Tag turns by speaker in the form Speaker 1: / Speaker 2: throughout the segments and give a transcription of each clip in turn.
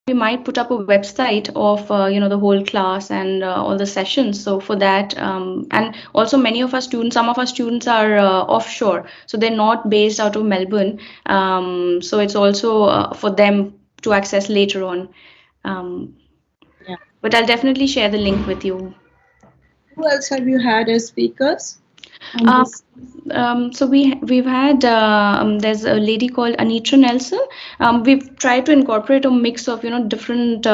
Speaker 1: we might put up a website of the whole class and all the sessions. So for that, and also many of our students, some of our students are offshore, so they're not based out of Melbourne. So it's also for them to access later on. Um,
Speaker 2: Yeah.
Speaker 1: but I'll definitely share the link with you.
Speaker 2: Who else have you had as speakers on
Speaker 1: Um,
Speaker 2: this?
Speaker 1: so we've had there's a lady called Anitra Nelson. We've tried to incorporate a mix of different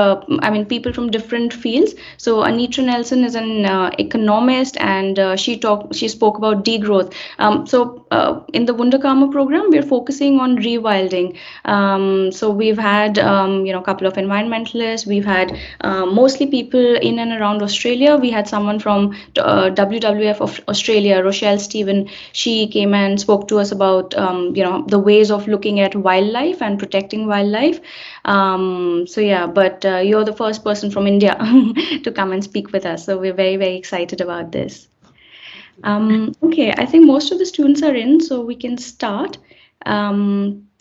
Speaker 1: people from different fields. So Anitra Nelson is an economist, and she spoke about degrowth. In the Wunderkammer program, we're focusing on rewilding. So we've had a couple of environmentalists. We've had mostly people in and around Australia. We had someone from WWF of Australia, Rochelle Stephen. She came and spoke to us about the ways of looking at wildlife and protecting wildlife. But you're the first person from India to come and speak with us, so we're very, very excited about this. Okay, I think most of the students are in, so we can start.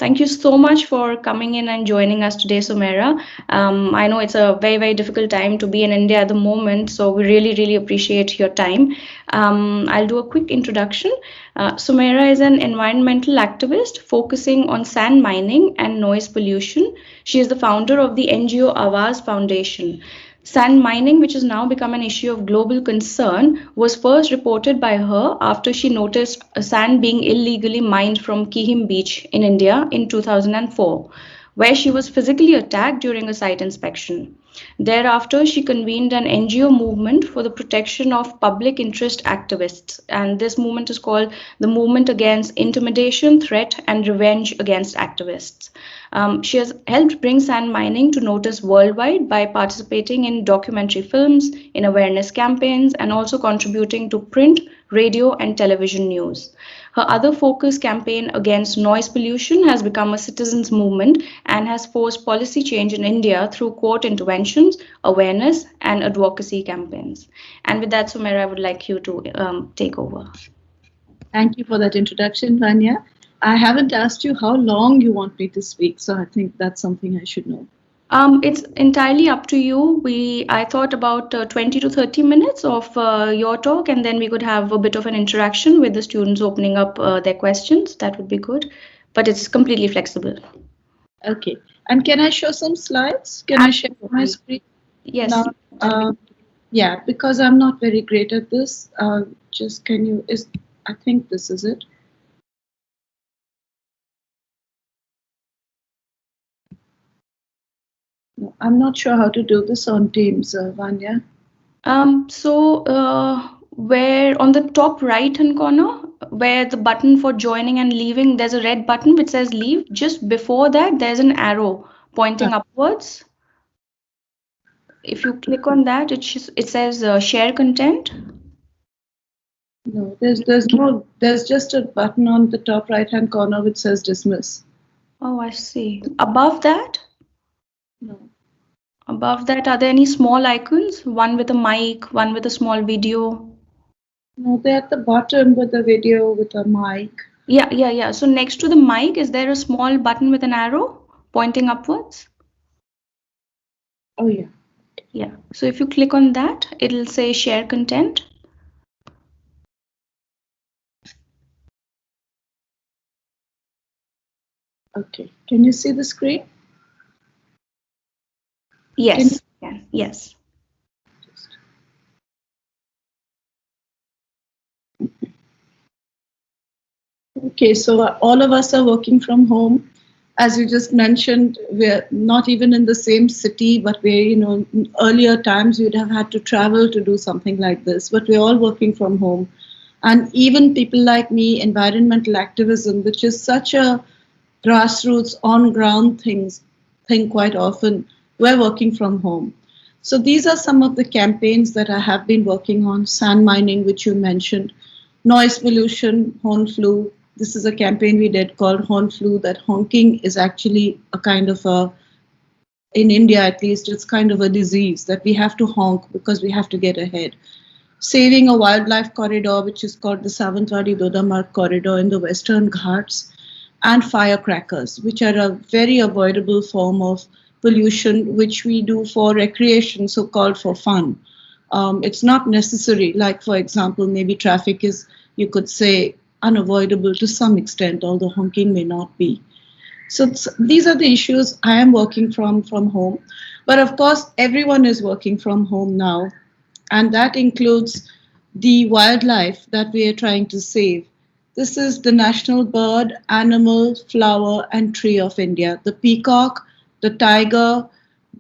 Speaker 1: Thank you so much for coming in and joining us today, Sumera. I know it's a very, very difficult time to be in India at the moment, so we really, really appreciate your time. I'll do a quick introduction. Sumera is an environmental activist focusing on sand mining and noise pollution. She is the founder of the NGO Awaz Foundation. Sand mining, which has now become an issue of global concern, was first reported by her after she noticed sand being illegally mined from Kihim Beach in India in 2004, where she was physically attacked during a site inspection. Thereafter, she convened an NGO movement for the protection of public interest activists, and this movement is called the Movement Against Intimidation, Threat, and Revenge Against Activists. She has helped bring sand mining to notice worldwide by participating in documentary films, in awareness campaigns, and also contributing to print, radio, and television news. Her other focus campaign against noise pollution has become a citizens' movement and has forced policy change in India through court interventions, awareness, and advocacy campaigns. And with that, Sumera, I would like you to take over.
Speaker 2: Thank you for that introduction, Vanya. I haven't asked you how long you want me to speak, so I think that's something I should know.
Speaker 1: It's entirely up to you. I thought about 20 to 30 minutes of your talk, and then we could have a bit of an interaction with the students opening up their questions. That would be good, but it's completely flexible.
Speaker 2: Okay. And can I show some slides? Can I share my screen?
Speaker 1: Yes.
Speaker 2: Now, yeah, because I'm not very great at this. Just can you, I think this is it. No, I'm not sure how to do this on Teams, Vanya.
Speaker 1: Where on the top right hand corner, where the button for joining and leaving, there's a red button which says leave. Just before that, there's an arrow pointing upwards. If you click on that, it says share content.
Speaker 2: No, there's just a button on the top right hand corner which says dismiss.
Speaker 1: Oh, I see. Above that?
Speaker 2: No.
Speaker 1: Above that, are there any small icons? One with a mic, one with a small video?
Speaker 2: No, they're at the bottom with a video with a mic.
Speaker 1: Yeah. So next to the mic, is there a small button with an arrow pointing upwards?
Speaker 2: Oh, yeah.
Speaker 1: Yeah. So if you click on that, it'll say share content.
Speaker 2: Okay. Can you see the screen?
Speaker 1: Yes. Yes.
Speaker 2: Okay, so all of us are working from home. As you just mentioned, we're not even in the same city, but we're, earlier times we'd have had to travel to do something like this, but we're all working from home. And even people like me, environmental activism, which is such a grassroots, on-ground thing quite often, we're working from home. So these are some of the campaigns that I have been working on. Sand mining, which you mentioned, noise pollution, horn flu. This is a campaign we did called Horn Flu, that honking is actually a kind of in India at least, it's kind of a disease that we have to honk because we have to get ahead. Saving a wildlife corridor, which is called the Savantwadi Dodamarg corridor in the Western Ghats, and firecrackers, which are a very avoidable form of pollution, which we do for recreation, so-called for fun. It's not necessary, like, for example, maybe traffic is, you could say, unavoidable to some extent, although honking may not be. So these are the issues I am working from home. But of course, everyone is working from home now, and that includes the wildlife that we are trying to save. This is the national bird, animal, flower, and tree of India: the peacock, the tiger,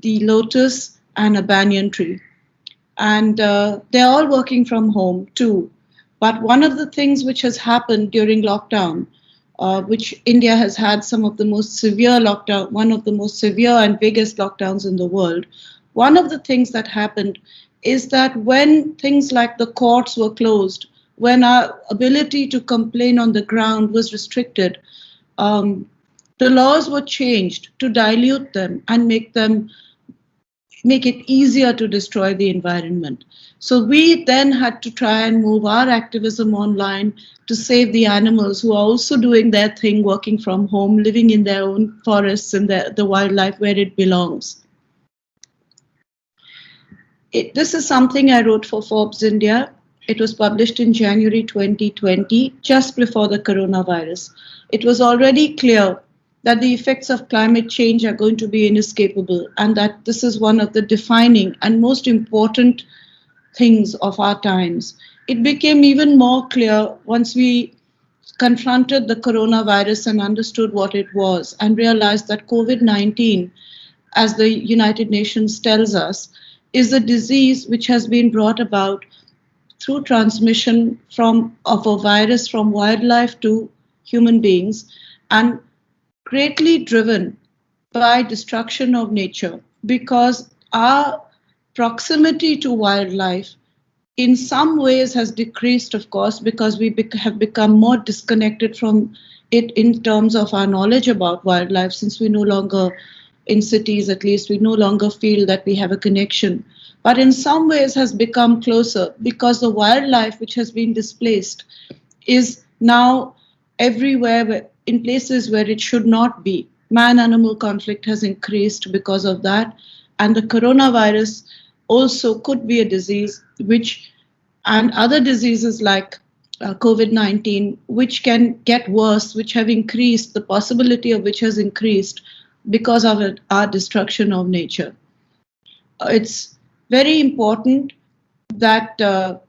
Speaker 2: the lotus, and a banyan tree. And they're all working from home too. But one of the things which has happened during lockdown, which India has had some of the most severe lockdown, one of the most severe and biggest lockdowns in the world. One of the things that happened is that when things like the courts were closed, when our ability to complain on the ground was restricted, the laws were changed to dilute them and make it easier to destroy the environment. So we then had to try and move our activism online to save the animals who are also doing their thing, working from home, living in their own forests and the wildlife where it belongs. This is something I wrote for Forbes India. It was published in January 2020, just before the coronavirus. It was already clear that the effects of climate change are going to be inescapable, and that this is one of the defining and most important things of our times. It became even more clear once we confronted the coronavirus and understood what it was, and realized that COVID-19, as the United Nations tells us, is a disease which has been brought about through transmission of a virus from wildlife to human beings, and greatly driven by destruction of nature, because our proximity to wildlife in some ways has decreased, of course, because we have become more disconnected from it in terms of our knowledge about wildlife, since we no longer, in cities at least, we no longer feel that we have a connection. But in some ways has become closer, because the wildlife which has been displaced is now everywhere in places where it should not be. Man-animal conflict has increased because of that. And the coronavirus also could be a disease and other diseases like COVID-19, which can get worse, which have increased, the possibility of which has increased because of our destruction of nature. It's very important that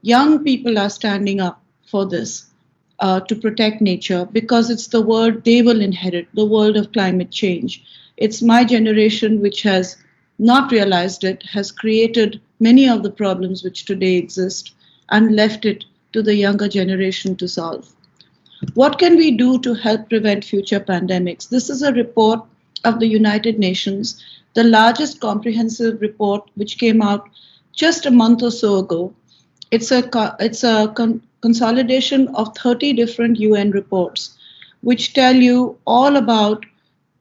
Speaker 2: young people are standing up for this. To protect nature, because it's the world they will inherit, the world of climate change. It's my generation which has not realized it, has created many of the problems which today exist, and left it to the younger generation to solve. What can we do to help prevent future pandemics? This is a report of the United Nations, the largest comprehensive report which came out just a month or so ago. It's a consolidation of 30 different UN reports, which tell you all about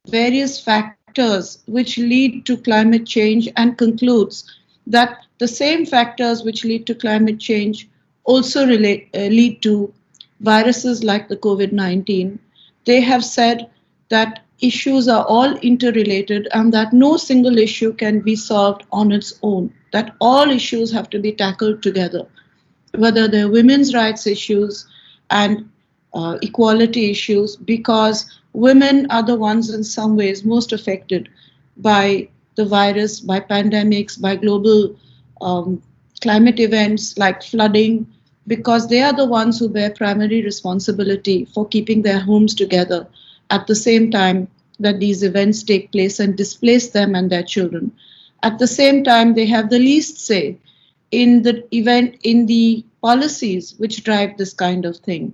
Speaker 2: various factors which lead to climate change, and concludes that the same factors which lead to climate change also lead to viruses like the COVID-19. They have said that issues are all interrelated, and that no single issue can be solved on its own, that all issues have to be tackled together, whether they're women's rights issues and equality issues, because women are the ones in some ways most affected by the virus, by pandemics, by global climate events like flooding, because they are the ones who bear primary responsibility for keeping their homes together at the same time that these events take place and displace them and their children. At the same time, they have the least say in the policies which drive this kind of thing.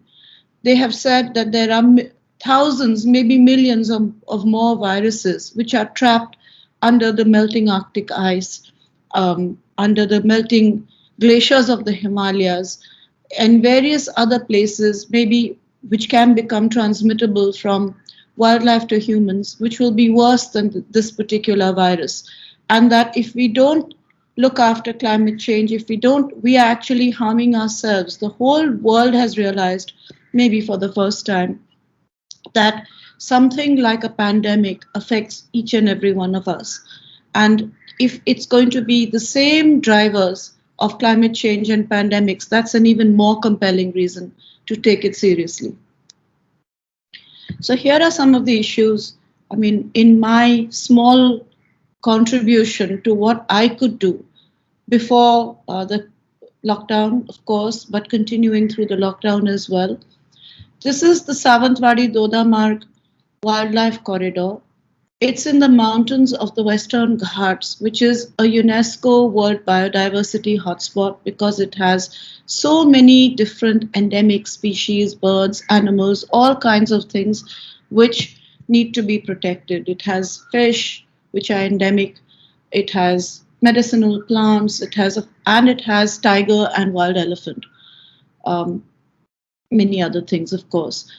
Speaker 2: They have said that there are thousands, maybe millions of more viruses which are trapped under the melting Arctic ice, under the melting glaciers of the Himalayas, and various other places, maybe which can become transmittable from wildlife to humans, which will be worse than this particular virus. And that if we don't look after climate change, we are actually harming ourselves. The whole world has realized, maybe for the first time, that something like a pandemic affects each and every one of us. And if it's going to be the same drivers of climate change and pandemics, that's an even more compelling reason to take it seriously. So here are some of the issues. I mean, in my small contribution to what I could do before the lockdown, of course, but continuing through the lockdown as well. This is the Savantwadi Dodamarg Wildlife Corridor. It's in the mountains of the Western Ghats, which is a UNESCO World Biodiversity Hotspot because it has so many different endemic species, birds, animals, all kinds of things which need to be protected. It has fish, which are endemic. It has medicinal plants. It has tiger and wild elephant. Many other things, of course.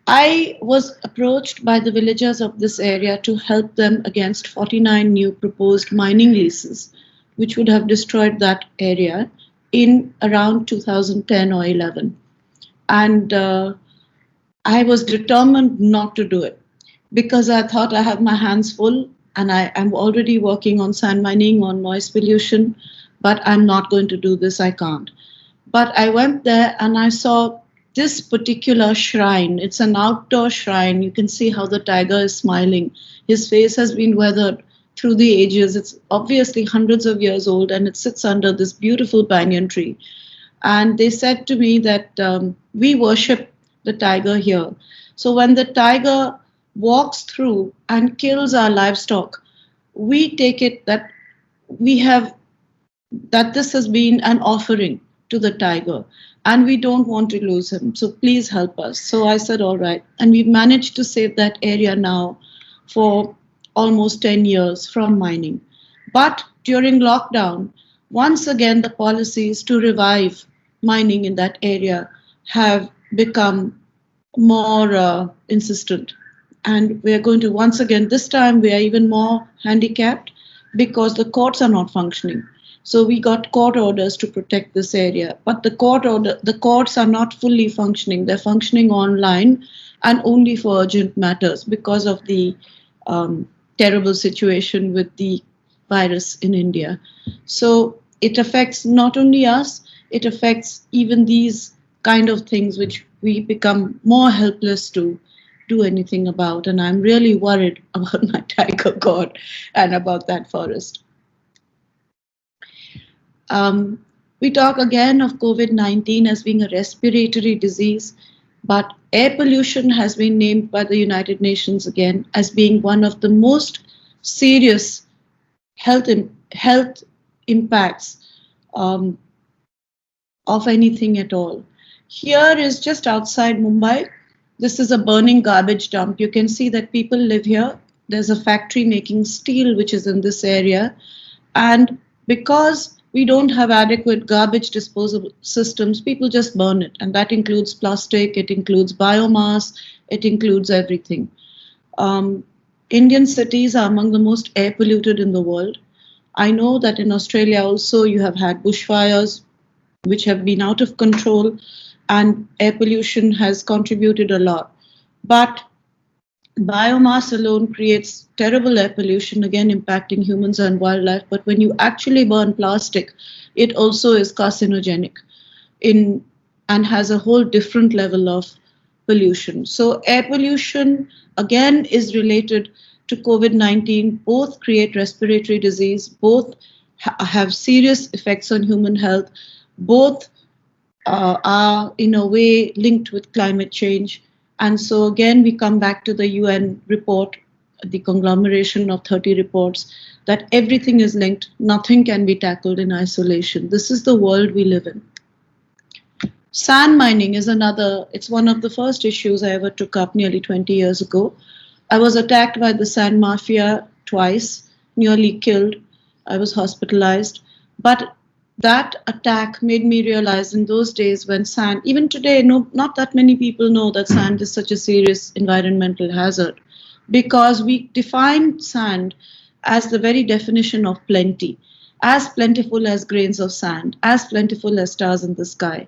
Speaker 2: I was approached by the villagers of this area to help them against 49 new proposed mining leases, which would have destroyed that area in around 2010 or 11. And I was determined not to do it because I thought I have my hands full and I am already working on sand mining, on noise pollution, but I'm not going to do this, I can't. But I went there and I saw this particular shrine. It's an outdoor shrine. You can see how the tiger is smiling. His face has been weathered through the ages. It's obviously hundreds of years old and it sits under this beautiful banyan tree. And they said to me that we worship the tiger here. So when the tiger walks through and kills our livestock, we take it that this has been an offering to the tiger and we don't want to lose him. So please help us. So I said, all right. And we've managed to save that area now for almost 10 years from mining. But during lockdown, once again, the policies to revive mining in that area have become more insistent. And we're going to, once again, this time we are even more handicapped because the courts are not functioning. So we got court orders to protect this area, but the courts are not fully functioning. They're functioning online and only for urgent matters because of the terrible situation with the virus in India. So it affects not only us, it affects even these kind of things which we become more helpless to do anything about. And I'm really worried about my tiger god and about that forest. We talk again of COVID-19 as being a respiratory disease, but air pollution has been named by the United Nations again as being one of the most serious health impacts of anything at all. Here is just outside Mumbai. This is a burning garbage dump. You can see that people live here. There's a factory making steel which is in this area. And because we don't have adequate garbage disposal systems, people just burn it. And that includes plastic, it includes biomass, it includes everything. Indian cities are among the most air polluted in the world. I know that in Australia also you have had bushfires which have been out of control and air pollution has contributed a lot. But biomass alone creates terrible air pollution, again impacting humans and wildlife. But when you actually burn plastic, it also is carcinogenic and has a whole different level of pollution. So air pollution, again, is related to COVID-19. Both create respiratory disease, both have serious effects on human health, both are in a way linked with climate change. And so again, we come back to the UN report, the conglomeration of 30 reports, that everything is linked. Nothing can be tackled in isolation. This is the world we live in. Sand mining is another, it's one of the first issues I ever took up nearly 20 years ago. I was attacked by the sand mafia twice, nearly killed. I was hospitalized. But that attack made me realize in those days when sand, even today, not that many people know that sand is such a serious environmental hazard, because we define sand as the very definition of plenty, as plentiful as grains of sand, as plentiful as stars in the sky.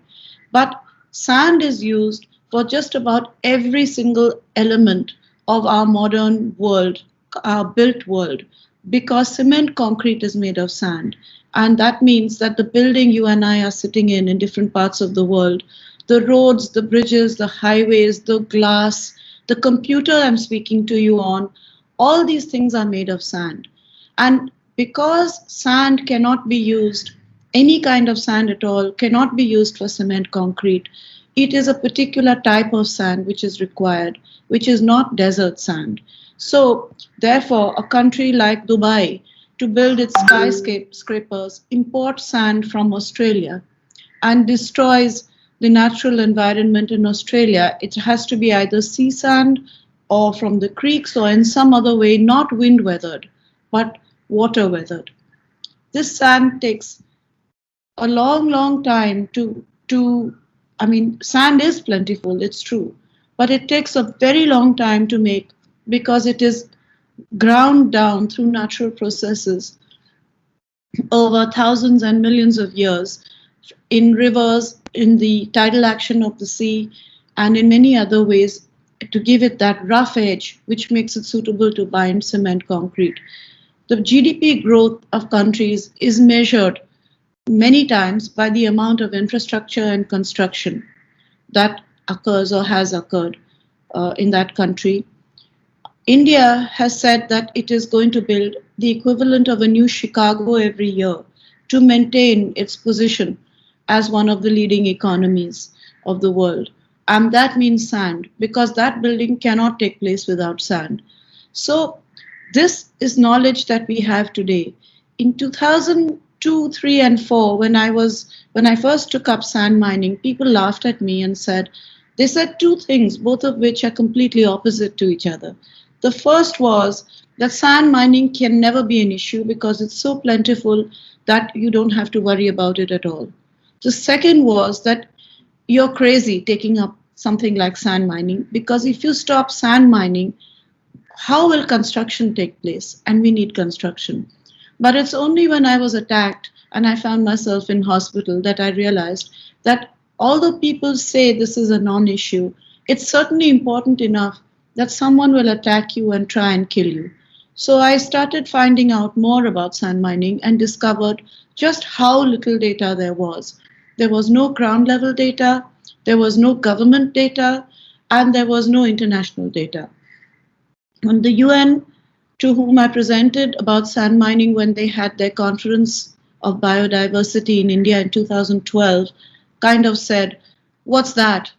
Speaker 2: But sand is used for just about every single element of our modern world, our built world. because cement concrete is made of sand. And that means that the building you and I are sitting in different parts of the world, the roads, the bridges, the highways, the glass, the computer I'm speaking to you on, all these things are made of sand. And because sand cannot be used, any kind of sand at all cannot be used for cement concrete, it is a particular type of sand which is required, which is not desert sand. So, therefore, a country like Dubai, to build its skyscrapers, imports sand from Australia and destroys the natural environment in Australia. It has to be either sea sand or from the creeks or in some other way, not wind weathered, but water weathered. This sand takes a long, long time I mean, sand is plentiful, it's true, but it takes a very long time to make because it is ground down through natural processes over thousands and millions of years in rivers, in the tidal action of the sea, and in many other ways to give it that rough edge which makes it suitable to bind cement concrete. The GDP growth of countries is measured many times by the amount of infrastructure and construction that occurs or has occurred in that country. India has said that it is going to build the equivalent of a new Chicago every year to maintain its position as one of the leading economies of the world. And that means sand, because that building cannot take place without sand. So this is knowledge that we have today. In 2002, 3, and 4, when I first took up sand mining, people laughed at me and they said two things, both of which are completely opposite to each other. The first was that sand mining can never be an issue because it's so plentiful that you don't have to worry about it at all. The second was that you're crazy taking up something like sand mining, because if you stop sand mining, how will construction take place? And we need construction. But it's only when I was attacked and I found myself in hospital that I realized that although people say this is a non-issue, it's certainly important enough that someone will attack you and try and kill you. So I started finding out more about sand mining and discovered just how little data there was. There was no ground level data, there was no government data, and there was no international data. And the UN, to whom I presented about sand mining when they had their conference of biodiversity in India in 2012, kind of said, what's that?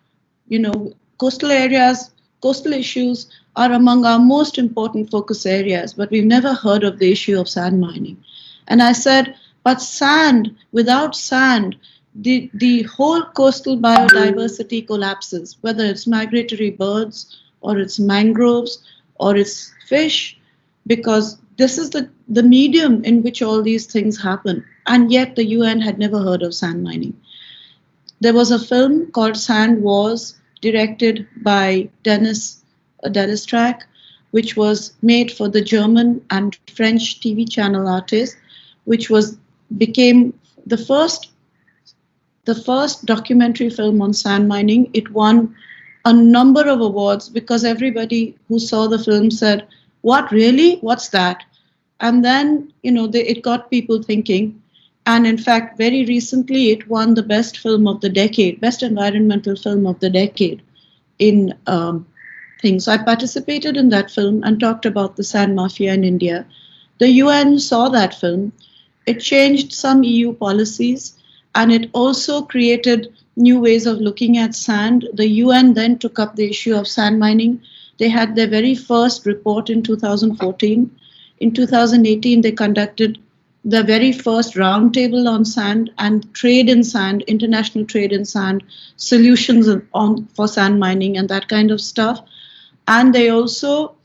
Speaker 2: You know, coastal areas, coastal issues are among our most important focus areas, but we've never heard of the issue of sand mining. And I said, but sand, without sand, the whole coastal biodiversity collapses, whether it's migratory birds or it's mangroves or it's fish, because this is the medium in which all these things happen. And yet the UN had never heard of sand mining. There was a film called Sand Wars, directed by Dennis Track, which was made for the German and French TV channel Artis, which became the first documentary film on sand mining. It won a number of awards because everybody who saw the film said, what, really? What's that? And then, it got people thinking. And in fact, very recently, it won the best film of the decade, best environmental film of the decade in things. So I participated in that film and talked about the sand mafia in India. The UN saw that film. It changed some EU policies, and it also created new ways of looking at sand. The UN then took up the issue of sand mining. They had their very first report in 2014. In 2018, they conducted the very first roundtable on sand and trade in sand, international trade in sand, solutions for sand mining and that kind of stuff. And they also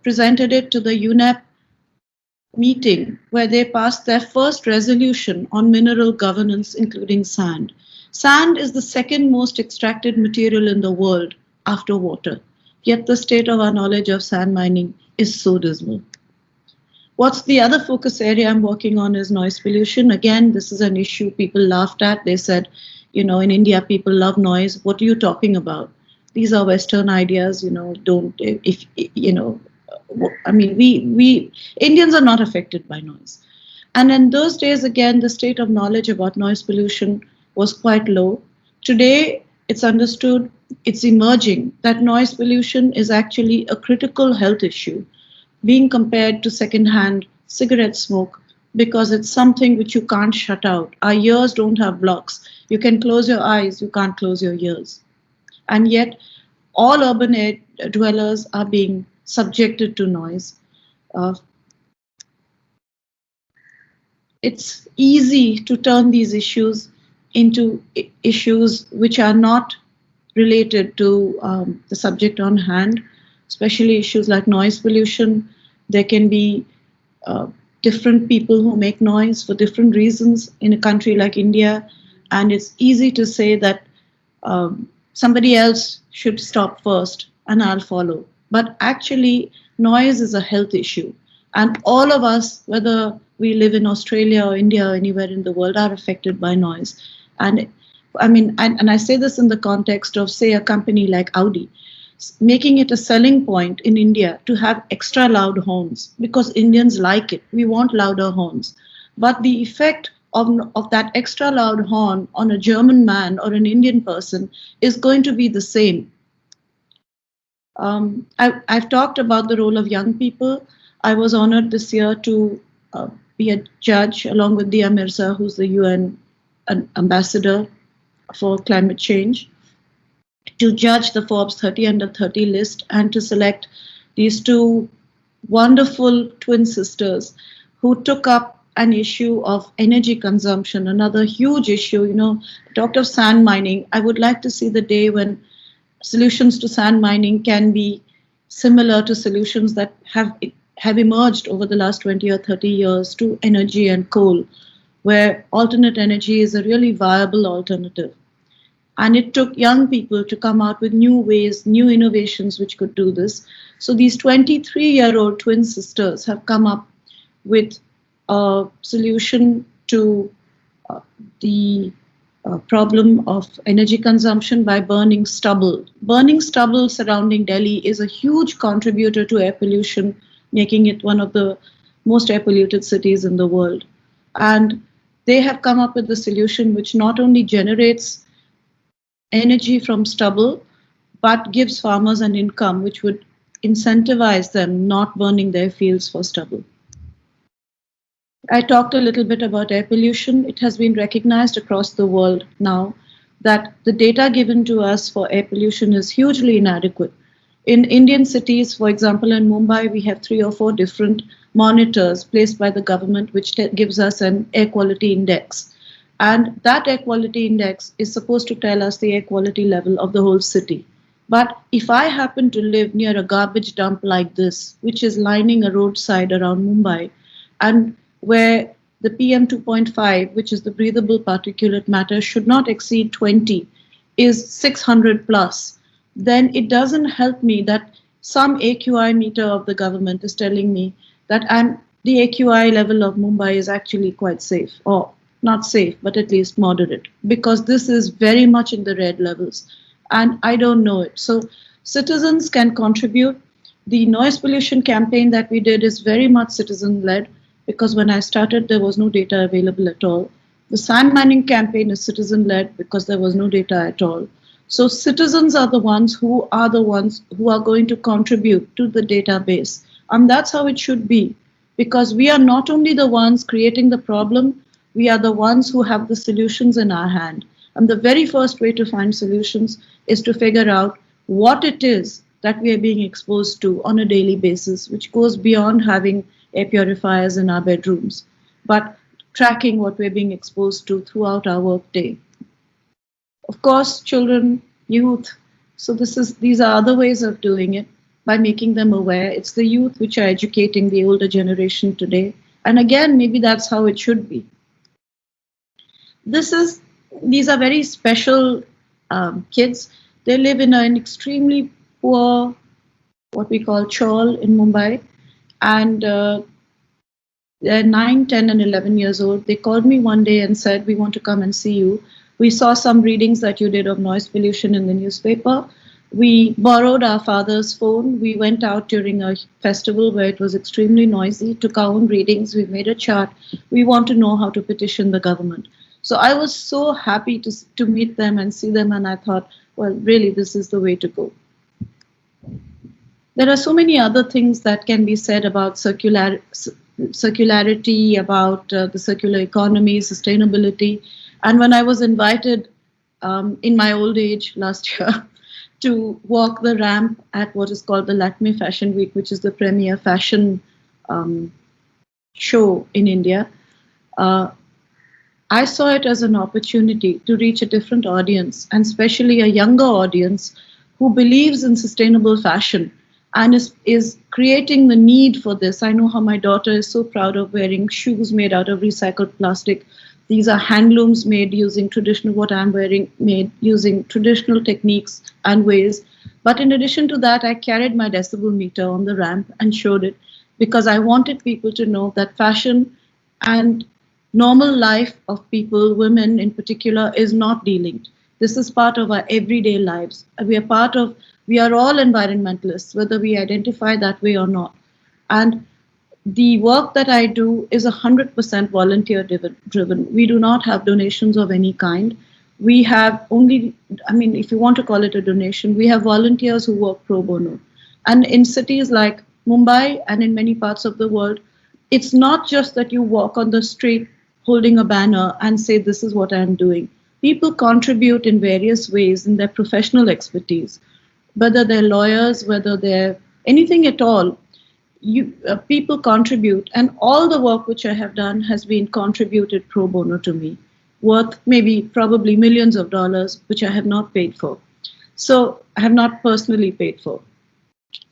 Speaker 2: presented it to the UNEP meeting, where they passed their first resolution on mineral governance, including sand. Sand is the second most extracted material in the world after water, yet the state of our knowledge of sand mining is so dismal. What's the other focus area I'm working on is noise pollution. Again, this is an issue people laughed at. They said, in India, people love noise. What are you talking about? These are Western ideas, I mean, we Indians are not affected by noise. And in those days, again, the state of knowledge about noise pollution was quite low. Today, it's understood, it's emerging that noise pollution is actually a critical health issue, being compared to secondhand cigarette smoke, because it's something which you can't shut out. Our ears don't have blocks. You can close your eyes, you can't close your ears. And yet, all urban dwellers are being subjected to noise. Uh, it's easy to turn these issues into issues which are not related to the subject on hand, especially issues like noise pollution. There can be different people who make noise for different reasons in a country like India, and it's easy to say that somebody else should stop first and I'll follow. But actually, noise is a health issue. And all of us, whether we live in Australia or India or anywhere in the world, are affected by noise. And I mean, and I say this in the context of, say, a company like Audi, making it a selling point in India to have extra loud horns, because Indians like it. We want louder horns. But the effect of that extra loud horn on a German man or an Indian person is going to be the same. I've talked about the role of young people. I was honored this year to be a judge along with Dia Mirza, who's the UN ambassador for climate change, to judge the Forbes 30 Under 30 list and to select these two wonderful twin sisters who took up an issue of energy consumption, another huge issue. You know, talked of sand mining. I would like to see the day when solutions to sand mining can be similar to solutions that have emerged over the last 20 or 30 years to energy and coal, where alternate energy is a really viable alternative. And it took young people to come out with new ways, new innovations which could do this. So these 23-year-old twin sisters have come up with a solution to the problem of energy consumption by burning stubble. Burning stubble surrounding Delhi is a huge contributor to air pollution, making it one of the most air polluted cities in the world. And they have come up with a solution which not only generates energy from stubble, but gives farmers an income which would incentivize them not burning their fields for stubble. I talked a little bit about air pollution. It has been recognized across the world now that the data given to us for air pollution is hugely inadequate. In Indian cities, for example, in Mumbai, we have 3 or 4 different monitors placed by the government, which gives us an air quality index. And that air quality index is supposed to tell us the air quality level of the whole city. But if I happen to live near a garbage dump like this, which is lining a roadside around Mumbai, and where the PM 2.5, which is the breathable particulate matter, should not exceed 20, is 600 plus, then it doesn't help me that some AQI meter of the government is telling me that the AQI level of Mumbai is actually quite safe, or not safe, but at least moderate, because this is very much in the red levels, and I don't know it. So citizens can contribute. The noise pollution campaign that we did is very much citizen-led, because when I started, there was no data available at all. The sand mining campaign is citizen-led because there was no data at all. So citizens are the ones who are going to contribute to the database. And that's how it should be, because we are not only the ones creating the problem, we are the ones who have the solutions in our hand. And the very first way to find solutions is to figure out what it is that we are being exposed to on a daily basis, which goes beyond having air purifiers in our bedrooms, but tracking what we're being exposed to throughout our workday. Of course, children, youth. So these are other ways of doing it by making them aware. It's the youth which are educating the older generation today. And again, maybe that's how it should be. These are very special kids. They live in an extremely poor, what we call chawl in Mumbai. And they're 9, 10, and 11 years old. They called me one day and said, we want to come and see you. We saw some readings that you did of noise pollution in the newspaper. We borrowed our father's phone. We went out during a festival where it was extremely noisy, took our own readings, we made a chart. We want to know how to petition the government. So I was so happy to meet them and see them, and I thought, well, really, this is the way to go. There are so many other things that can be said about circularity, about the circular economy, sustainability. And when I was invited in my old age last year to walk the ramp at what is called the Lakme Fashion Week, which is the premier fashion show in India, I saw it as an opportunity to reach a different audience, and especially a younger audience who believes in sustainable fashion and is creating the need for this. I know how my daughter is so proud of wearing shoes made out of recycled plastic. These are handlooms made using traditional, what I'm wearing, made using traditional techniques and ways. But in addition to that, I carried my decibel meter on the ramp and showed it because I wanted people to know that fashion and normal life of people, women in particular, is not delinked. This is part of our everyday lives. We are all environmentalists, whether we identify that way or not. And the work that I do is 100% volunteer driven. We do not have donations of any kind. We have only, I mean, if you want to call it a donation, we have volunteers who work pro bono. And in cities like Mumbai and in many parts of the world, it's not just that you walk on the street holding a banner and say, this is what I'm doing. People contribute in various ways in their professional expertise, whether they're lawyers, whether they're anything at all. People contribute, and all the work which I have done has been contributed pro bono to me, worth probably millions of dollars, which I have not paid for. So I have not personally paid for.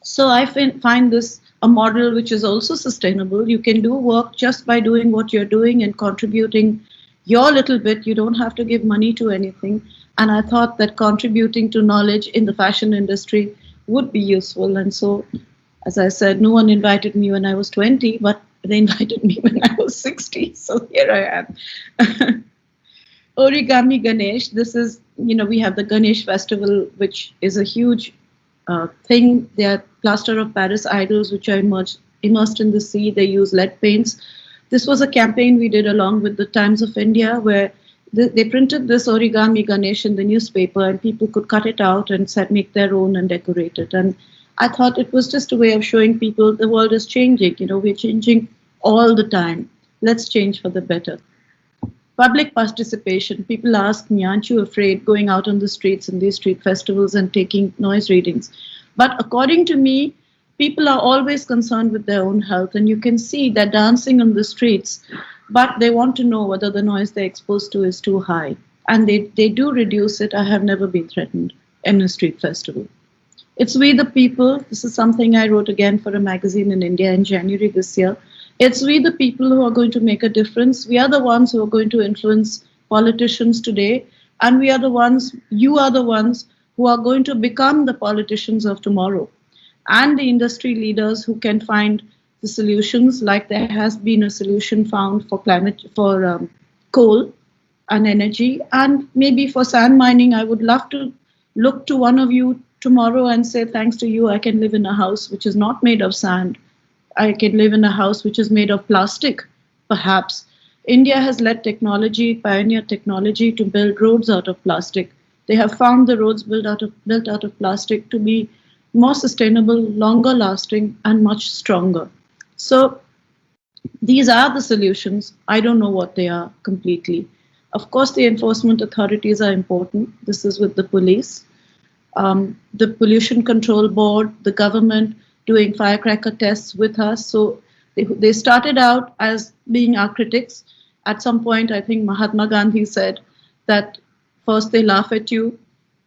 Speaker 2: So I find this a model which is also sustainable. You can do work just by doing what you're doing and contributing your little bit. You don't have to give money to anything. And I thought that contributing to knowledge in the fashion industry would be useful. And so, as I said, no one invited me when I was 20, but they invited me when I was 60. So here I am. Origami Ganesh, this is, we have the Ganesh festival, which is a huge thing. They are plaster of Paris idols, which are immersed in the sea. They use lead paints. This was a campaign we did along with the Times of India, where they printed this Origami Ganesh in the newspaper, and people could cut it out and make their own and decorate it. And I thought it was just a way of showing people the world is changing. We're changing all the time. Let's change for the better. Public participation. People ask me, aren't you afraid going out on the streets in these street festivals and taking noise readings? But according to me, people are always concerned with their own health, and you can see they're dancing on the streets, but they want to know whether the noise they're exposed to is too high. And they do reduce it. I have never been threatened in a street festival. It's We the People. This is something I wrote again for a magazine in India in January this year. It's we the people who are going to make a difference. We are the ones who are going to influence politicians today. And you are the ones who are going to become the politicians of tomorrow. And the industry leaders who can find the solutions, like there has been a solution found for coal and energy. And maybe for sand mining, I would love to look to one of you tomorrow and say, thanks to you, I can live in a house which is not made of sand. I can live in a house which is made of plastic, perhaps. India has led pioneered technology to build roads out of plastic. They have found the roads built out of plastic to be more sustainable, longer lasting, and much stronger. So these are the solutions. I don't know what they are completely. Of course, the enforcement authorities are important. This is with the police, the Pollution Control Board, the government, doing firecracker tests with us. So they started out as being our critics. At some point, I think Mahatma Gandhi said that first they laugh at you,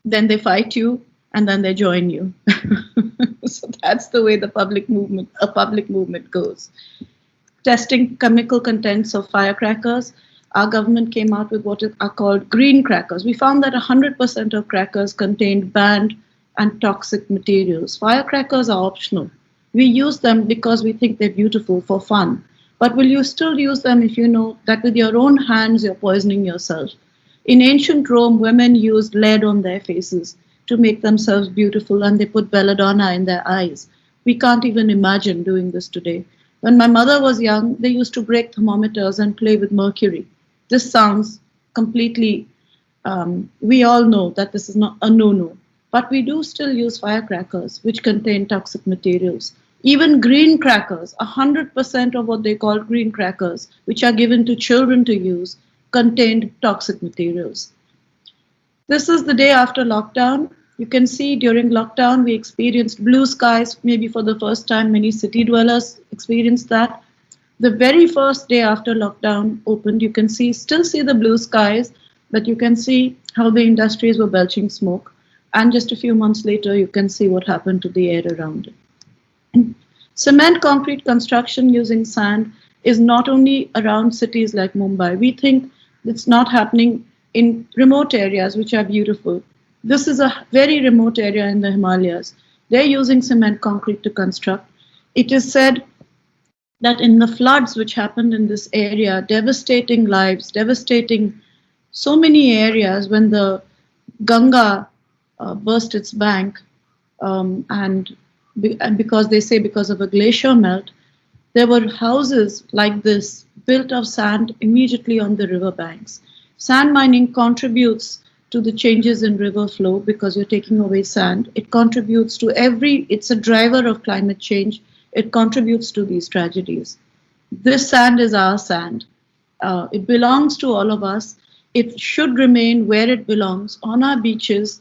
Speaker 2: then they fight you, and then they join you. So that's the way a public movement goes. Testing chemical contents of firecrackers. Our government came out with what are called green crackers. We found that 100% of crackers contained banned and toxic materials. Firecrackers are optional. We use them because we think they're beautiful for fun. But will you still use them if you know that with your own hands you're poisoning yourself? In ancient Rome, women used lead on their faces. to make themselves beautiful, and they put belladonna in their eyes. We can't even imagine doing this today. When my mother was young, they used to break thermometers and play with mercury. This sounds completely, we all know that this is not a no-no, but we do still use firecrackers, which contain toxic materials. Even green crackers, 100% of what they call green crackers, which are given to children to use, contained toxic materials. This is the day after lockdown. You can see during lockdown, we experienced blue skies. Maybe for the first time, many city dwellers experienced that. The very first day after lockdown opened, you can still see the blue skies, but you can see how the industries were belching smoke. And just a few months later, you can see what happened to the air around it. Cement concrete construction using sand is not only around cities like Mumbai. We think it's not happening in remote areas which are beautiful. This is a very remote area in the Himalayas. They're using cement concrete to construct. It is said that in the floods which happened in this area, devastating lives, devastating so many areas when the Ganga burst its bank, and because they say because of a glacier melt, there were houses like this built of sand immediately on the river banks. Sand mining contributes to the changes in river flow because you're taking away sand. It contributes to it's a driver of climate change. It contributes to these tragedies. This sand is our sand. It belongs to all of us. It should remain where it belongs, on our beaches,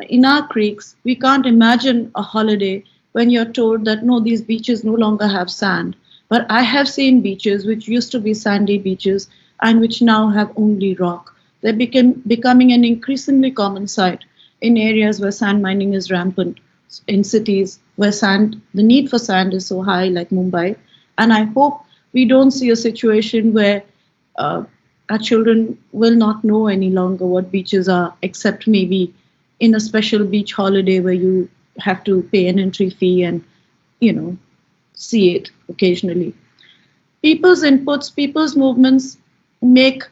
Speaker 2: in our creeks. We can't imagine a holiday when you're told that no, these beaches no longer have sand. But I have seen beaches which used to be sandy beaches and which now have only rock. They're becoming an increasingly common sight in areas where sand mining is rampant, in cities where the need for sand is so high, like Mumbai. And I hope we don't see a situation where our children will not know any longer what beaches are, except maybe in a special beach holiday where you have to pay an entry fee and, see it occasionally. People's inputs, people's movements make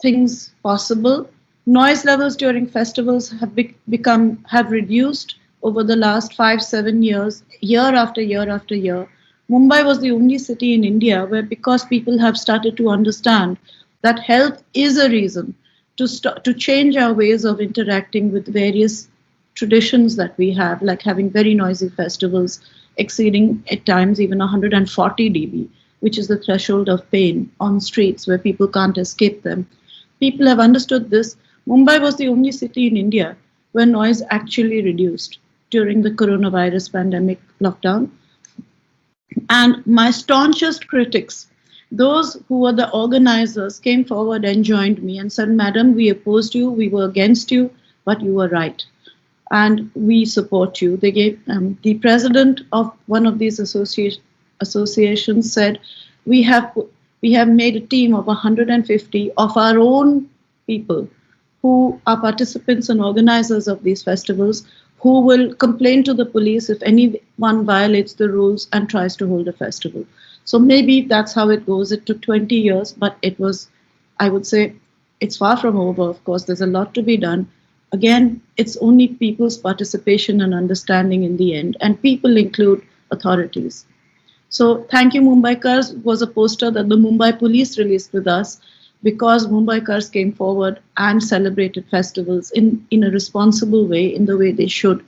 Speaker 2: things possible. Noise levels during festivals have reduced over the last 5-7 years, year after year after year. Mumbai was the only city in India where, because people have started to understand that health is a reason to change our ways of interacting with various traditions that we have, like having very noisy festivals exceeding at times even 140 dB, which is the threshold of pain on streets where people can't escape them. People have understood this. Mumbai was the only city in India where noise actually reduced during the coronavirus pandemic lockdown. And my staunchest critics, those who were the organizers, came forward and joined me and said, "Madam, we opposed you, we were against you, but you were right. And we support you." They gave the president of one of these associations said, we have made a team of 150 of our own people who are participants and organizers of these festivals, who will complain to the police if anyone violates the rules and tries to hold a festival. So maybe that's how it goes. It took 20 years, but I would say, it's far from over. Of course, there's a lot to be done. Again, it's only people's participation and understanding in the end, and people include authorities. So thank you, Mumbaikars was a poster that the Mumbai police released with us, because Mumbaikars came forward and celebrated festivals in a responsible way, in the way they should,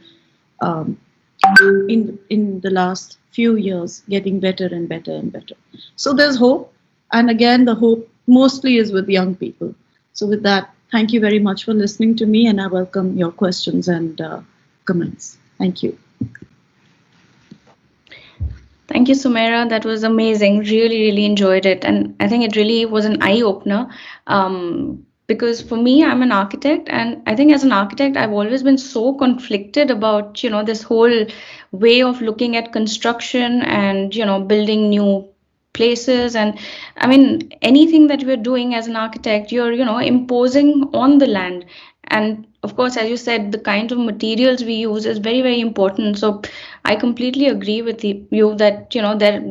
Speaker 2: in the last few years, getting better and better and better. So there's hope, and again, the hope mostly is with young people. So with that, thank you very much for listening to me, and I welcome your questions and comments. Thank you.
Speaker 1: Thank you, Sumaira. That was amazing. Really, really enjoyed it. And I think it really was an eye-opener, because for me, I'm an architect. And I think as an architect, I've always been so conflicted about, this whole way of looking at construction and, building new places. And I mean, anything that we're doing as an architect, you're, imposing on the land. And of course, as you said, the kind of materials we use is very, very important. So I completely agree with you that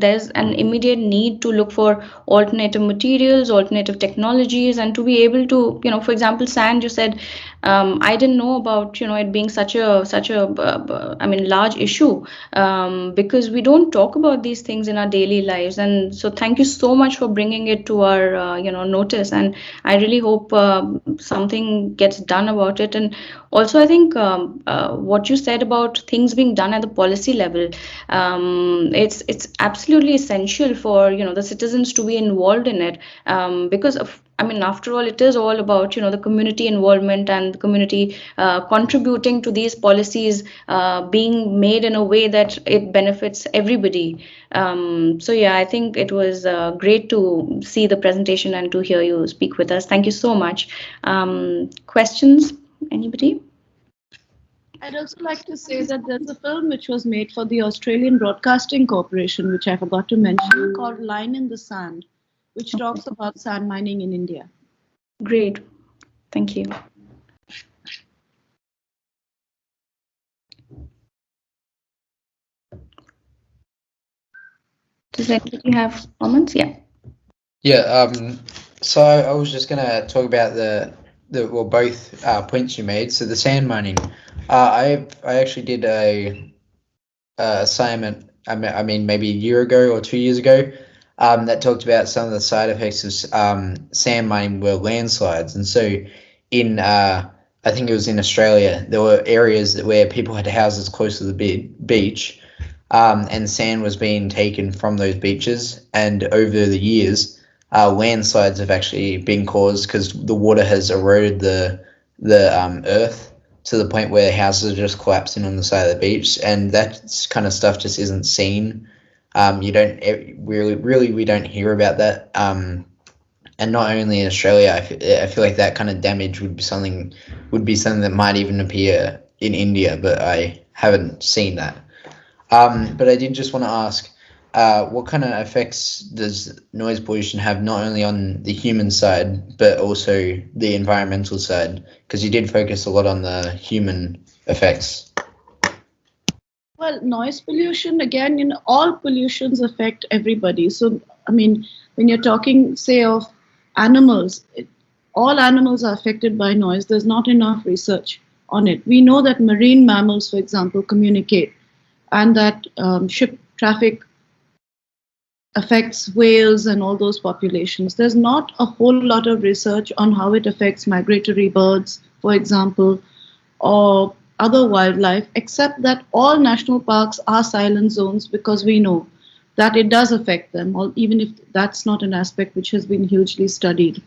Speaker 1: there's an immediate need to look for alternative materials, alternative technologies, and to be able to, for example, sand. You said, I didn't know about it being such a I mean large issue, because we don't talk about these things in our daily lives. And so thank you so much for bringing it to our notice, and I really hope something gets done about it. And also, I think what you said about things being done at the policy level, it's absolutely essential for the citizens to be involved in it, because of, I mean, after all, it is all about the community involvement and the community contributing to these policies being made in a way that it benefits everybody. So yeah, I think it was great to see the presentation and to hear you speak with us. Thank you so much. Questions? Anybody?
Speaker 2: I'd also like to say that there's a film which was made for the Australian Broadcasting Corporation, which I forgot to mention, called Line in the Sand, which talks about sand mining in India.
Speaker 1: Great. Thank you. Does anybody have comments? Yeah.
Speaker 3: Yeah. So I was just going to talk about both points you made. So the sand mining. I actually did a assignment. I mean, maybe a year ago or 2 years ago, that talked about some of the side effects of sand mining were landslides. And so in I think it was in Australia, there were areas where people had houses close to the beach, and sand was being taken from those beaches. And over the years, landslides have actually been caused because the water has eroded the earth to the point where houses are just collapsing on the side of the beach, and that kind of stuff just isn't seen. You don't really we don't hear about that. And not only in Australia, I feel like that kind of damage would be something that might even appear in India, but I haven't seen that. But I did just want to ask, what kind of effects does noise pollution have not only on the human side, but also the environmental side? Because you did focus a lot on the human effects.
Speaker 2: Well, noise pollution, again, all pollutions affect everybody. So, I mean, when you're talking, say, of animals, all animals are affected by noise. There's not enough research on it. We know that marine mammals, for example, communicate, and that ship traffic affects whales and all those populations. There's not a whole lot of research on how it affects migratory birds, for example, or other wildlife, except that all national parks are silent zones, because we know that it does affect them, even if that's not an aspect which has been hugely studied.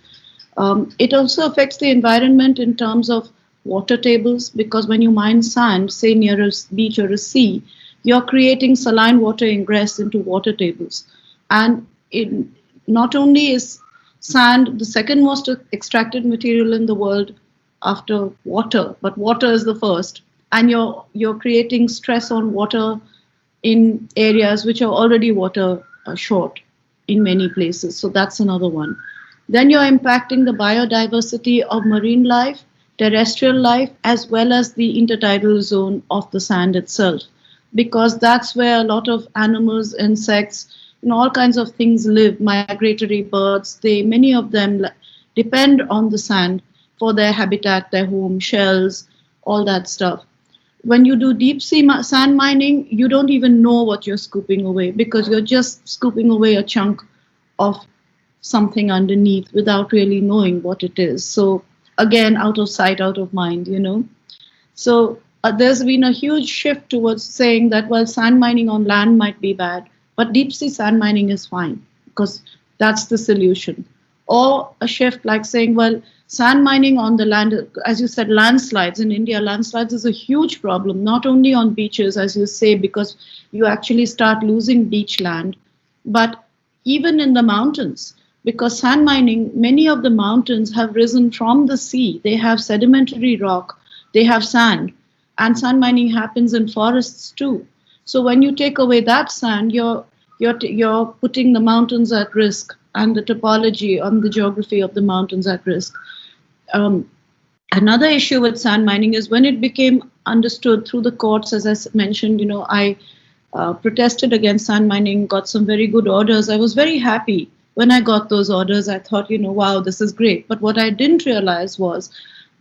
Speaker 2: It also affects the environment in terms of water tables, because when you mine sand, say near a beach or a sea, you're creating saline water ingress into water tables. And not only is sand the second most extracted material in the world after water, but water is the first. And you're creating stress on water in areas which are already water short in many places. So that's another one. Then you're impacting the biodiversity of marine life, terrestrial life, as well as the intertidal zone of the sand itself, because that's where a lot of animals, insects, all kinds of things live, migratory birds. Many of them depend on the sand for their habitat, their home, shells, all that stuff. When you do deep sea sand mining, you don't even know what you're scooping away, because you're just scooping away a chunk of something underneath without really knowing what it is. So again, out of sight, out of mind, So there's been a huge shift towards saying that, well, sand mining on land might be bad, but deep sea sand mining is fine, because that's the solution. Or a shift like saying, well, sand mining on the land, as you said, landslides in India, landslides is a huge problem, not only on beaches, as you say, because you actually start losing beach land, but even in the mountains, because sand mining, many of the mountains have risen from the sea. They have sedimentary rock, they have sand, and sand mining happens in forests too. So when you take away that sand, you're putting the mountains at risk, and the topology and the geography of the mountains at risk. Another issue with sand mining is when it became understood through the courts, as I mentioned, I protested against sand mining, got some very good orders. I was very happy when I got those orders. I thought, wow, this is great. But what I didn't realize was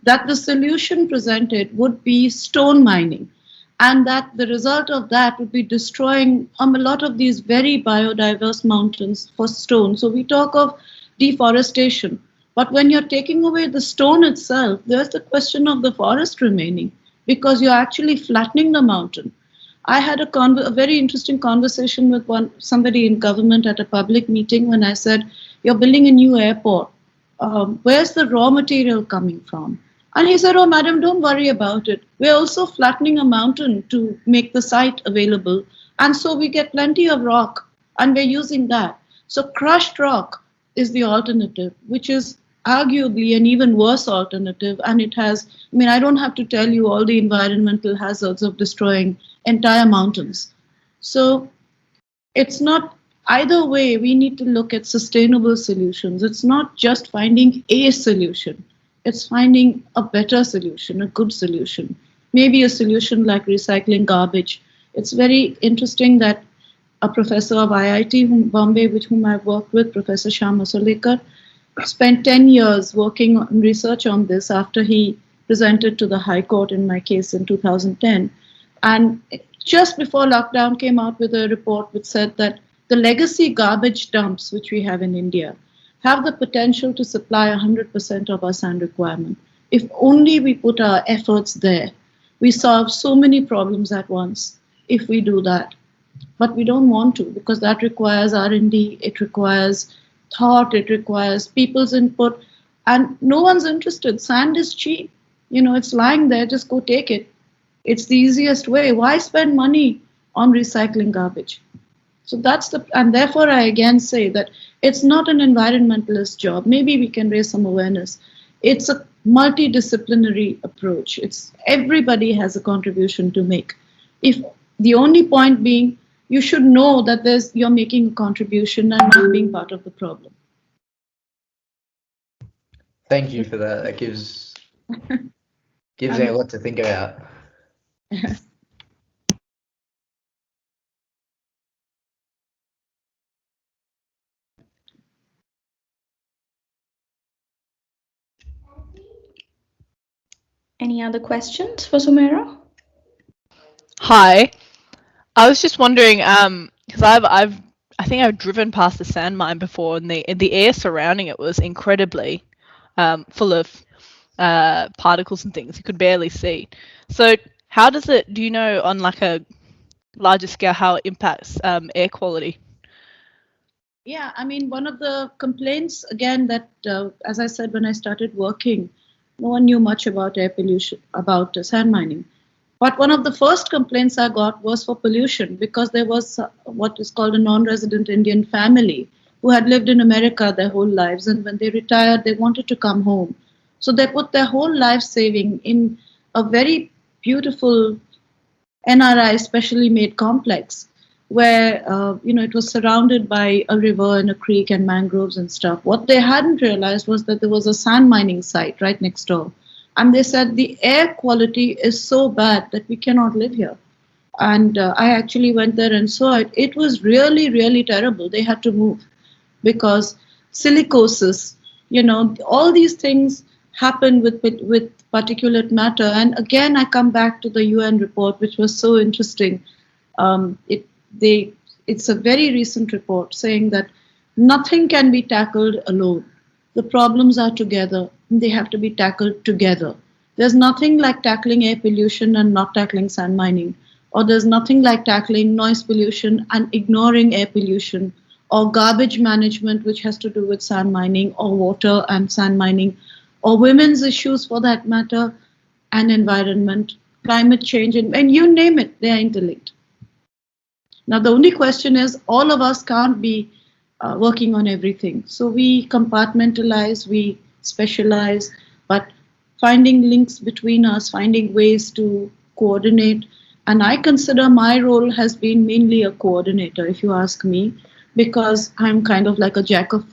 Speaker 2: that the solution presented would be stone mining, and that the result of that would be destroying a lot of these very biodiverse mountains for stone. So we talk of deforestation, but when you're taking away the stone itself, there's the question of the forest remaining, because you're actually flattening the mountain. I had a very interesting conversation with somebody in government at a public meeting when I said, you're building a new airport. Where's the raw material coming from? And he said, oh, madam, don't worry about it. We're also flattening a mountain to make the site available. And so we get plenty of rock, and we're using that. So crushed rock is the alternative, which is arguably an even worse alternative. And it has, I don't have to tell you all the environmental hazards of destroying entire mountains. So it's not, either way, we need to look at sustainable solutions. It's not just finding a solution. It's finding a better solution, a good solution. Maybe a solution like recycling garbage. It's very interesting that a professor of IIT Bombay, with whom I've worked with, Professor Shyam Asolekar, spent 10 years working on research on this after he presented to the High Court in my case in 2010. And just before lockdown, came out with a report which said that the legacy garbage dumps, which we have in India, have the potential to supply 100% of our sand requirement. If only we put our efforts there. We solve so many problems at once if we do that. But we don't want to, because that requires R&D, it requires thought, it requires people's input, and no one's interested. Sand is cheap. It's lying there, just go take it. It's the easiest way. Why spend money on recycling garbage? So and therefore I again say that it's not an environmentalist job. Maybe we can raise some awareness. It's a multidisciplinary approach. Everybody has a contribution to make. If the only point being, you should know that you're making a contribution and not being part of the problem.
Speaker 3: Thank you for that. That gives me a lot to think about.
Speaker 1: Any other questions for Sumaira?
Speaker 4: Hi, I was just wondering, because I think I've driven past the sand mine before, and the air surrounding it was incredibly full of particles and things you could barely see. So how does it, do you know on like a larger scale how it impacts air quality?
Speaker 2: Yeah, one of the complaints, again, that as I said, when I started working, no one knew much about air pollution, about sand mining. But one of the first complaints I got was for pollution, because there was what is called a non-resident Indian family who had lived in America their whole lives, and when they retired, they wanted to come home. So they put their whole life saving in a very beautiful NRI specially made complex, where it was surrounded by a river and a creek and mangroves and stuff. What they hadn't realized was that there was a sand mining site right next door. And they said the air quality is so bad that we cannot live here. And I actually went there and saw it. It was really, really terrible. They had to move because silicosis, all these things happen with particulate matter. And again, I come back to the UN report, which was so interesting. It's a very recent report saying that nothing can be tackled alone. The problems are together. They have to be tackled together. There's nothing like tackling air pollution and not tackling sand mining, or there's nothing like tackling noise pollution and ignoring air pollution, or garbage management, which has to do with sand mining, or water and sand mining, or women's issues for that matter, and environment, climate change, and you name it, they are interlinked. Now, the only question is, all of us can't be working on everything. So we compartmentalize, we specialize, but finding links between us, finding ways to coordinate. And I consider my role has been mainly a coordinator, if you ask me, because I'm kind of like a jack of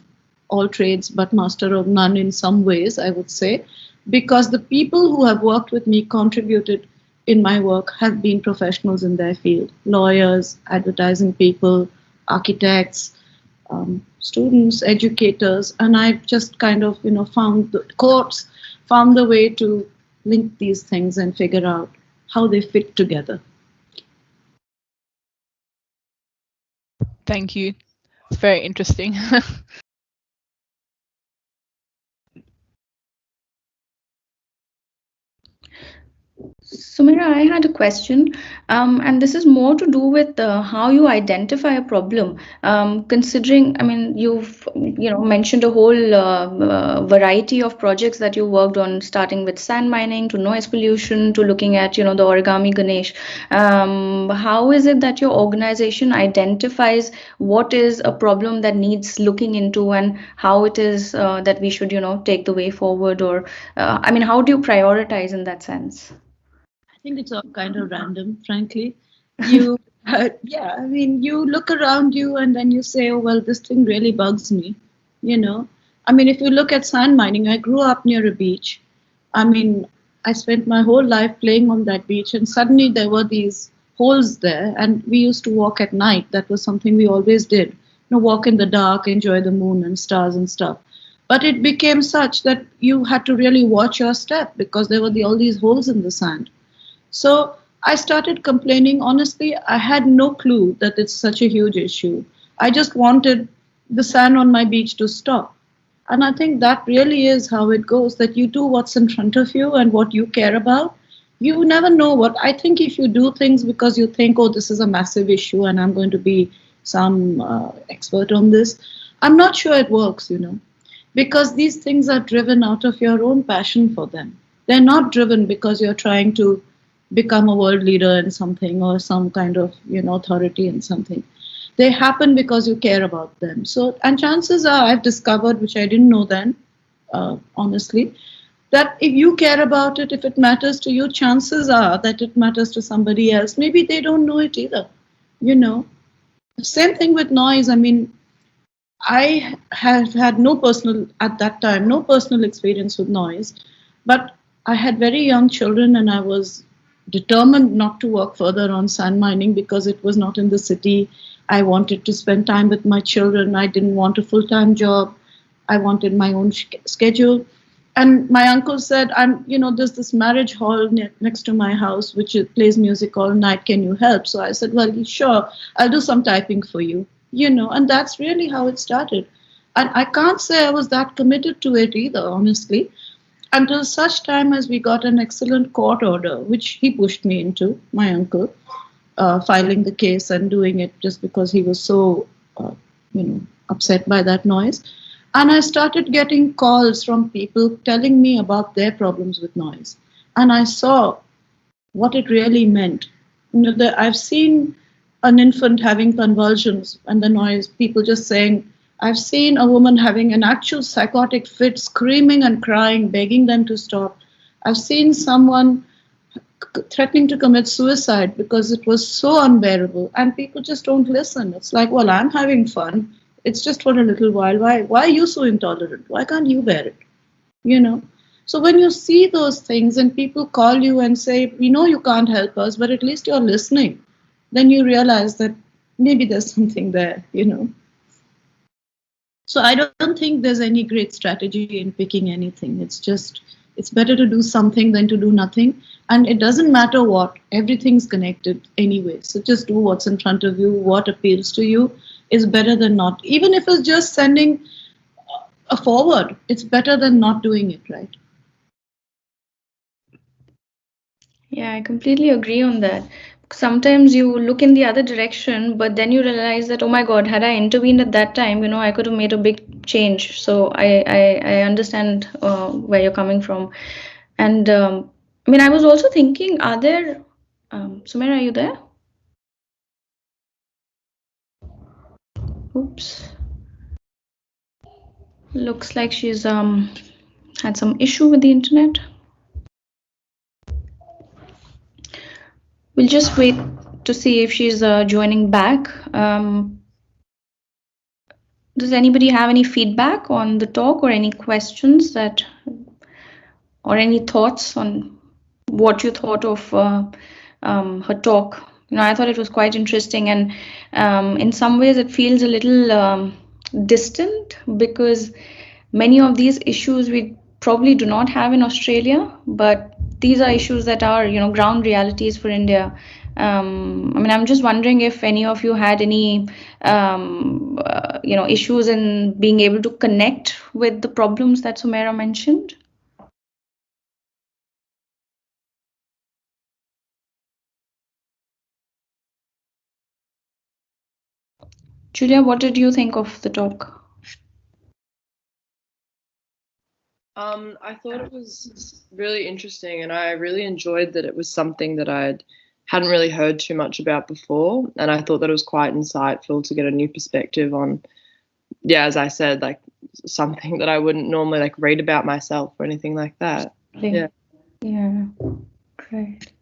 Speaker 2: all trades, but master of none in some ways, I would say, because the people who have worked with me contributed in my work have been professionals in their field: lawyers, advertising people, architects, students, educators, and I just kind of, found the courts, found the way to link these things and figure out how they fit together.
Speaker 4: Thank you. It's very interesting.
Speaker 1: Sumira, I had a question, and this is more to do with how you identify a problem. Considering, I mean, you've mentioned a whole variety of projects that you worked on, starting with sand mining to noise pollution to looking at the origami Ganesh. How is it that your organization identifies what is a problem that needs looking into, and how it is that we should take the way forward, or I mean, how do you prioritize in that sense?
Speaker 2: I think it's all kind of random, frankly. You, yeah, I mean, you look around you and then you say, oh, well, this thing really bugs me, I mean, if you look at sand mining, I grew up near a beach. I mean, I spent my whole life playing on that beach, and suddenly there were these holes there, and we used to walk at night. That was something we always did. Walk in the dark, enjoy the moon and stars and stuff. But it became such that you had to really watch your step because there were all these holes in the sand. So I started complaining. Honestly, I had no clue that it's such a huge issue. I just wanted the sand on my beach to stop. And I think that really is how it goes, that you do what's in front of you and what you care about. You never know what. I think if you do things because you think, oh, this is a massive issue and I'm going to be some expert on this, I'm not sure it works, because these things are driven out of your own passion for them. They're not driven because you're trying to become a world leader in something or some kind of authority in something. They happen because you care about them. So, and chances are, I've discovered, which I didn't know then, honestly, that if you care about it, if it matters to you, chances are that it matters to somebody else. Maybe they don't know it either. Same thing with noise. I mean, I have had at that time, no personal experience with noise, but I had very young children and I was determined not to work further on sand mining because it was not in the city. I wanted to spend time with my children. I didn't want a full-time job. I wanted my own schedule. And my uncle said, there's this marriage hall next to my house, which plays music all night. Can you help? So I said, well, sure, I'll do some typing for you, and that's really how it started. And I can't say I was that committed to it either, honestly, until such time as we got an excellent court order, which he pushed me into, my uncle, filing the case and doing it just because he was so, upset by that noise. And I started getting calls from people telling me about their problems with noise. And I saw what it really meant. I've seen an infant having convulsions and the noise, people just saying, I've seen a woman having an actual psychotic fit, screaming and crying, begging them to stop. I've seen someone threatening to commit suicide because it was so unbearable, and people just don't listen. It's like, well, I'm having fun. It's just for a little while. Why are you so intolerant? Why can't you bear it? So when you see those things and people call you and say, you can't help us, but at least you're listening, then you realize that maybe there's something there, So I don't think there's any great strategy in picking anything. It's better to do something than to do nothing. And it doesn't matter what, everything's connected anyway. So just do what's in front of you, what appeals to you is better than not. Even if it's just sending a forward, it's better than not doing it, right?
Speaker 1: Yeah, I completely agree on that. Sometimes you look in the other direction, but then you realize that, oh my God, had I intervened at that time, I could have made a big change. So I understand where you're coming from. And I mean, I was also thinking, are there, Sumira, are you there? Oops. Looks like she's had some issue with the internet. We'll just wait to see if she's joining back. Does anybody have any feedback on the talk or any questions or any thoughts on what you thought of her talk. I thought it was quite interesting, and in some ways it feels a little distant because many of these issues we probably do not have in Australia, but these are issues that are, ground realities for India. I'm just wondering if any of you had any, issues in being able to connect with the problems that Sumaira mentioned. Julia, what did you think of the talk?
Speaker 5: I thought it was really interesting, and I really enjoyed that it was something that hadn't really heard too much about before, and I thought that it was quite insightful to get a new perspective on, as I said, like something that I wouldn't normally like read about myself or anything like that. Yeah.
Speaker 1: Yeah. Great.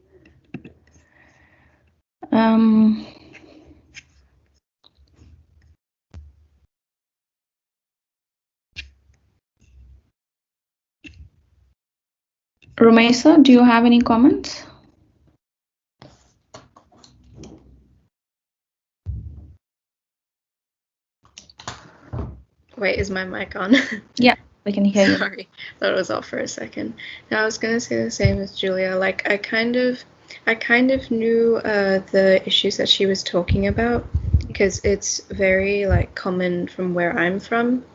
Speaker 1: Rumesa, do you have any comments?
Speaker 6: Wait, is my mic on?
Speaker 1: Yeah, we can hear you.
Speaker 6: Sorry, thought it was off for a second. Now I was gonna say the same as Julia. Like I kind of knew the issues that she was talking about because it's very like common from where I'm from.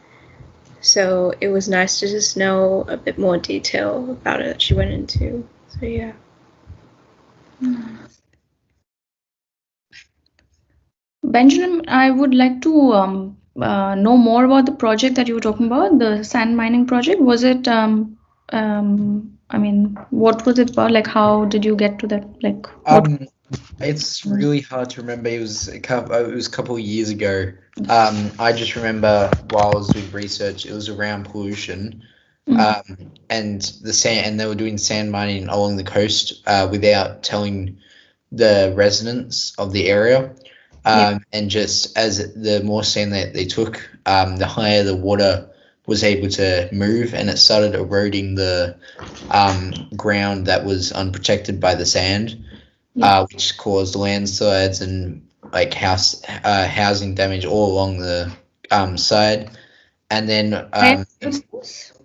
Speaker 6: So it was nice to just know a bit more detail about it that she went into. So yeah.
Speaker 1: Benjamin, I would like to know more about the project that you were talking about, the sand mining project. Was it, what was it about? Like, how did you get to that? Like, what?
Speaker 3: It's really hard to remember. It was a couple of years ago. I just remember while I was doing research, it was around pollution, and the sand, and they were doing sand mining along the coast without telling the residents of the area. And just as the more sand that they took, the higher the water was able to move, and it started eroding the ground that was unprotected by the sand, which caused landslides and like housing damage all along the side. And then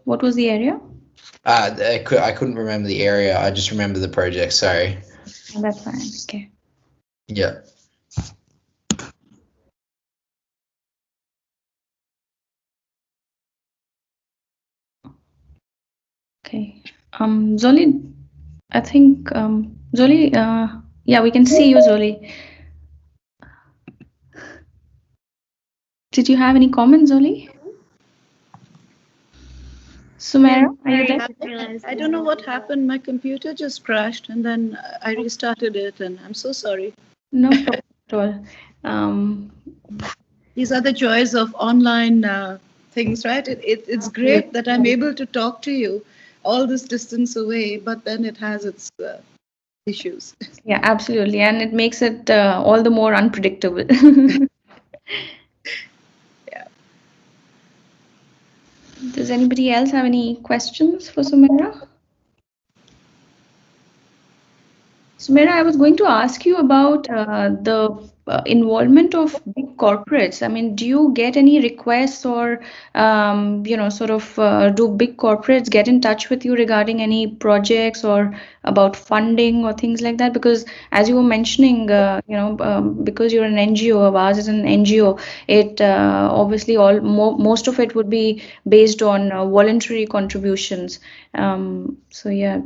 Speaker 1: what was the area?
Speaker 3: I couldn't remember the area. I just remember the project. Sorry.
Speaker 1: Oh, that's fine. Okay.
Speaker 3: Yeah.
Speaker 1: Okay. Zoli, I think Zoli, yeah, we can see you, Zoli. Did you have any comments, Zoli? Sumaira, are you there?
Speaker 2: I don't know what happened. My computer just crashed and then I restarted it, and I'm so sorry.
Speaker 1: No problem at all.
Speaker 2: These are the joys of online things, right? It's great that I'm able to talk to you all this distance away, but then it has its issues.
Speaker 1: Yeah, absolutely. And it makes it all the more unpredictable.
Speaker 2: Yeah.
Speaker 1: Does anybody else have any questions for Sumaira? Sumaira, I was going to ask you about the involvement of big corporates. I mean, do you get any requests or, do big corporates get in touch with you regarding any projects or about funding or things like that? Because as you were mentioning, because you're an NGO, Awaaz is an NGO, it obviously most of it would be based on voluntary contributions. So yeah,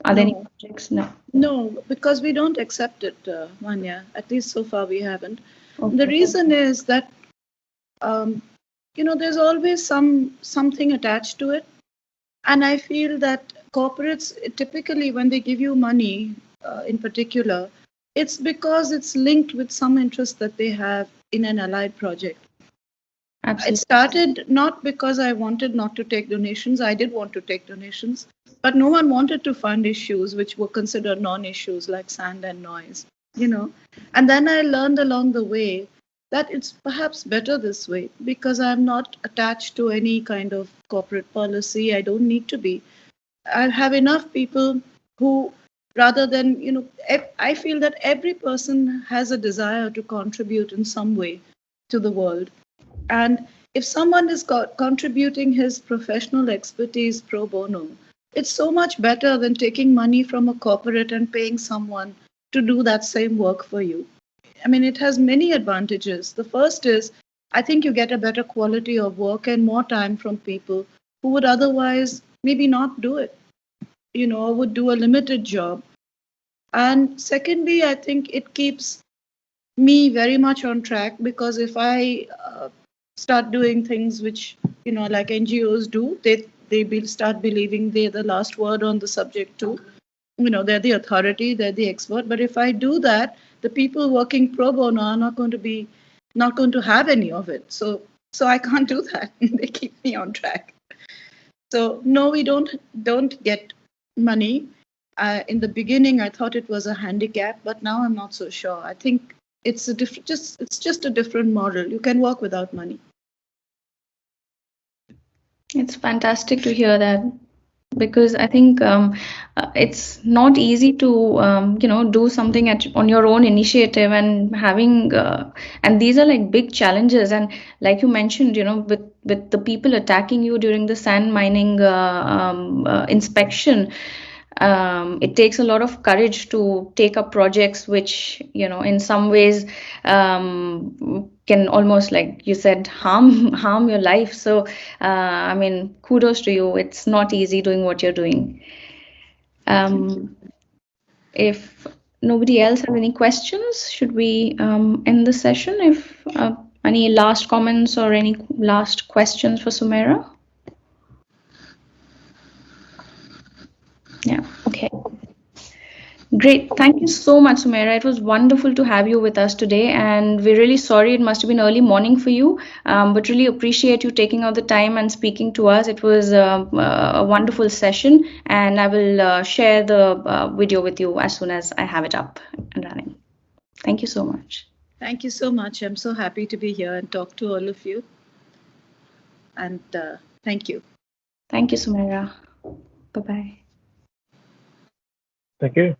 Speaker 1: are there any projects? No.
Speaker 2: No, because we don't accept it, Manya. At least so far we haven't.
Speaker 1: Okay.
Speaker 2: The reason is that, there's always something attached to it. And I feel that corporates, typically when they give you money in particular, it's because it's linked with some interest that they have in an allied project.
Speaker 1: Absolutely.
Speaker 2: It started not because I wanted not to take donations. I did want to take donations, but no one wanted to fund issues which were considered non-issues like sand and noise, And then I learned along the way that it's perhaps better this way because I'm not attached to any kind of corporate policy. I don't need to be. I have enough people who, rather than, I feel that every person has a desire to contribute in some way to the world. And if someone is contributing his professional expertise pro bono, it's so much better than taking money from a corporate and paying someone to do that same work for you. I mean, it has many advantages. The first is, I think you get a better quality of work and more time from people who would otherwise maybe not do it, or would do a limited job. And secondly, I think it keeps me very much on track, because if I start doing things which, like NGOs do, they start believing they're the last word on the subject too. They're the authority, they're the expert. But if I do that, the people working pro bono are not going to have any of it. So I can't do that. They keep me on track. So no, we don't get money. In the beginning, I thought it was a handicap, but now I'm not so sure. I think it's just a different model. You can work without money.
Speaker 1: It's fantastic to hear that, because I think it's not easy to do something on your own initiative, and having and these are like big challenges. And like you mentioned, with the people attacking you during the sand mining inspection, it takes a lot of courage to take up projects which, in some ways can almost, like you said, harm your life. So I mean, kudos to you. It's not easy doing what you're doing. If nobody else has any questions, should we end the session? If any last comments or any last questions for Sumaira? Yeah, okay. Great. Thank you so much, Sumaira. It was wonderful to have you with us today, and we're really sorry it must have been early morning for you, but really appreciate you taking out the time and speaking to us. It was a wonderful session, and I will share the video with you as soon as I have it up and running. Thank you so much.
Speaker 2: Thank you so much. I'm so happy to be here and talk to all of you. And thank you.
Speaker 1: Thank you, Sumaira. Bye-bye.
Speaker 7: Thank you.